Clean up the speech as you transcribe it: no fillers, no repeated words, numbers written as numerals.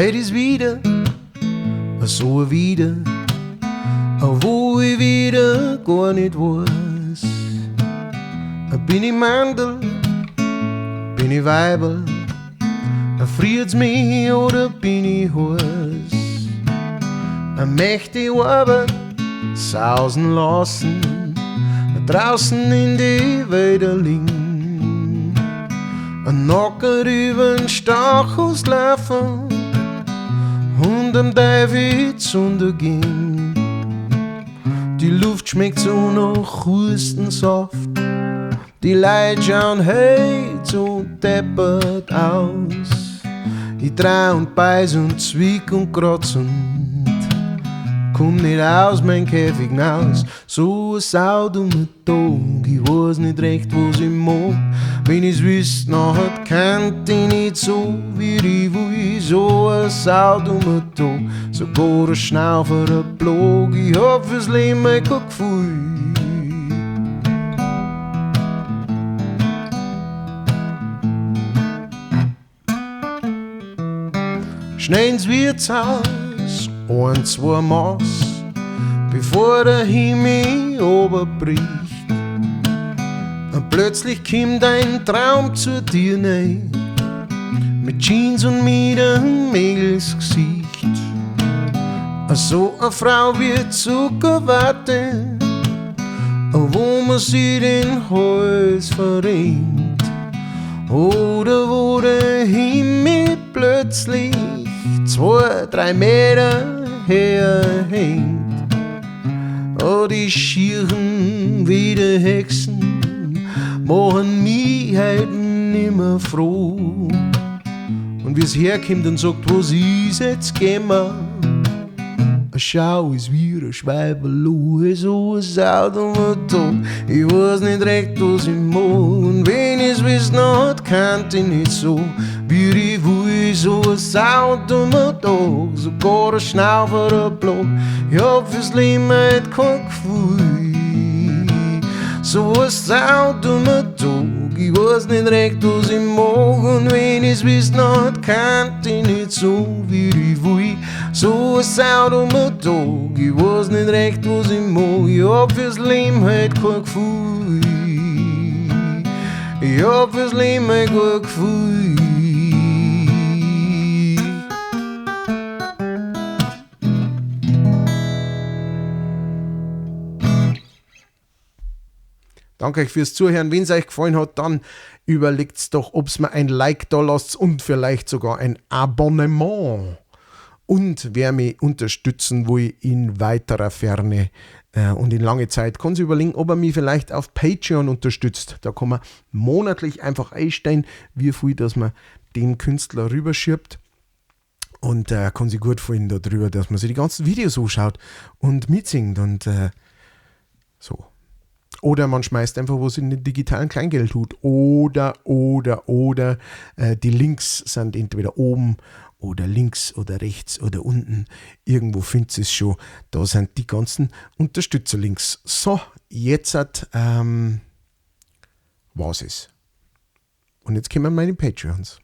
Heute ist wieder so wieder, wo ich wieder gar nicht weiß. Bin ich Mandel, bin ich Weiberl, friert's mich oder bin ich heiß? Möchte ich Arbeit sausen lassen, draußen in die Wälder liegen, nackert übern Stachus laufen und am Teufel untergehen. Die Luft schmeckt so nach Hustensaft, die Leute schauen heiz und deppert aus. Ich dreh und beiß und zwick und kratz und komm nicht aus mein Käfig hinaus. So ein saudummer Tag, ich weiß nicht recht, was ich mag. Wenn ich's wüsst, nachher kannt ich nicht so, wie ich will. So ein saudummer Tag, sogar ein Schnaufer, ein Blag. Ich hab fürs Leben kein Gefühl. Schnell ins Wirtshaus, 1-2 Maß, bevor der Himmel oberbricht. Und plötzlich kommt ein Traum zu dir rein, mit Jeans und mit einem Mädelsgesicht. So eine Frau wie Zuckerwatte, wo man sie den Hals verrenkt. Oder wo der Himmel plötzlich 2-3 Meter herhängt. Oh, die Schieren wie die Hexen machen mich halt nimmer froh. Und wie's herkommt und sagt, was ist, jetzt gehen wir. Schau, ist wieder ein Schweiberl, so ein saudummer Tag. Ich weiß nicht recht, was ich mag. Und wenn ich's wissen hat, kannt ich nicht so, wie ich will. So ein saudummer Tag, sogar ein Schnaufer, ein Blag. Ich hab fürs Leben halt kein Gefühl. So ein saudummer Tag, ich weiß nicht recht, was ich mag. Und wenn ich's wissen hat, kannt ich nicht so, wie ich will. So ein saudummer Tag, ich weiß nicht recht, was ich mag. Ich hab fürs Leben halt kein Gefühl. Ich hab fürs Leben halt kein Gefühl. Danke euch fürs Zuhören. Wenn es euch gefallen hat, dann überlegt's doch, ob's mir ein Like da lasst und vielleicht sogar ein Abonnement. Und wer mich unterstützen will in weiterer Ferne und in lange Zeit, kann sich überlegen, ob er mich vielleicht auf Patreon unterstützt. Da kann man monatlich einfach einstellen, wie viel, dass man den Künstler rüberschiebt. Und kann sich gut freuen darüber, dass man sich die ganzen Videos anschaut und mitsingt und so. Oder man schmeißt einfach was in den digitalen Kleingeldhut. Oder die Links sind entweder oben oder links oder rechts oder unten. Irgendwo findet ihr es schon. Da sind die ganzen Unterstützerlinks. So, jetzt war's es. Und jetzt kommen meine Patreons.